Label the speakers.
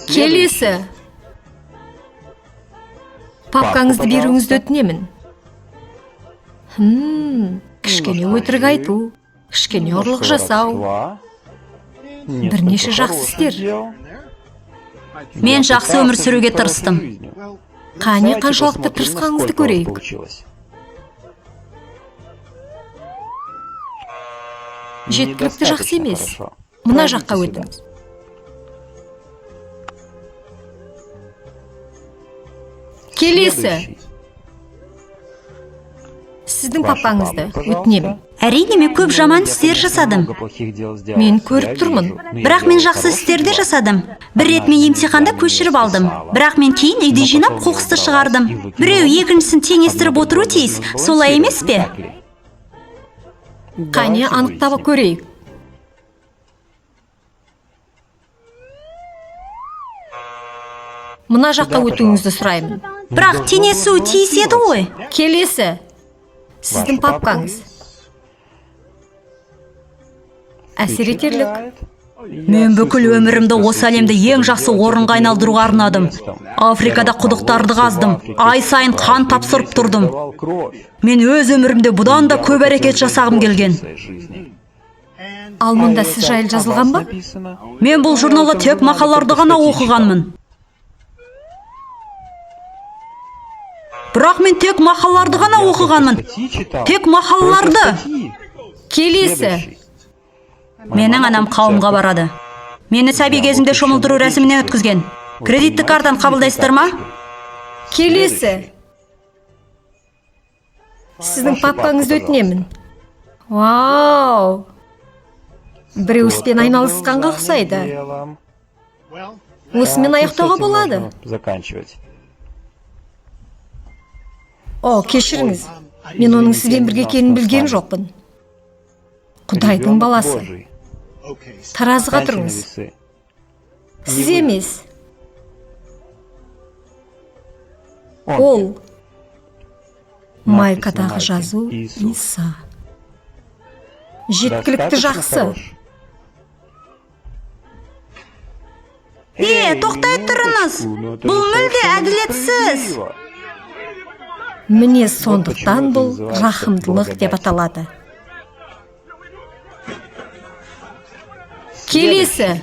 Speaker 1: Келесі. Папкаңызды беруіңізді өтінемін. Кішкене өтірік айту, кішкене ұрлық жасау. Бірнеше жақсы істер.
Speaker 2: Мен жақсы өмір сүруге тырыстым.
Speaker 1: Қане қаншалықты тырысқаныңызды көрейік. Жеткілікті жақсы емес. Мына жаққа өтіңіз. Келесі. Сіздің папаңызды өтінемін.
Speaker 2: Әрине, мен көп жаман істер жасадым.
Speaker 1: Мен көріп тұрмын.
Speaker 2: Бірақ мен жақсы істерді жасадым. Бір рет мен емтиханда көшіріп алдым. Бірақ мен кейін үйде жинап қоқысты шығардым. Біреу екіншісін теңестіріп отыру тиіс. Солай емес пе?
Speaker 1: Қане анықтап көрейік. Мына жаққа өтуіңізді сұраймын.
Speaker 2: Бірақ теңесу тиіс еді ғой.
Speaker 1: Келесі. Сіздің папкаңыз. Әсер етерлік.
Speaker 2: Мен бүкіл өмірімді осы әлемді ең жақсы орынға айналдыруға арнадым. Африкада құдықтарды қаздым. Ай сайын қан тапсырып тұрдым. Мен өз өмірімде бұдан да көп әрекет жасағым келген.
Speaker 1: Ал мұнда сіз жайлы жазылған ба?
Speaker 2: Мен бұл журналда тек мақалаларды ғана оқығанмын. Бірақ мен тек мақалаларды ғана оқығанмын. Тек мақалаларды.
Speaker 1: Келесі.
Speaker 2: Менің анам қауымға барады. Мені сәби кезімде шомылдыру рәсіміне өткізген. Кредитті картаны қабылдайсыздар ма?
Speaker 1: Келесі. Сіздің папкаңызды өтінемін. Вау! Біреу іспен айналысқанға ұқсайды. Осымен аяқтауға болады. О, кешіріңіз. Мен оның сізбен бірге екенін білген жоқпын. Құдайдың баласы. Таразыға тұрыңыз. Сіз емес. Ол. Майкадағы жазу Иса. Жеткілікті жақсы.
Speaker 2: Тоқтай тұрыңыз. Бұл мүлде әділетсіз.
Speaker 1: Міне сондықтан бұл рахымдылық деп аталады. Келесі.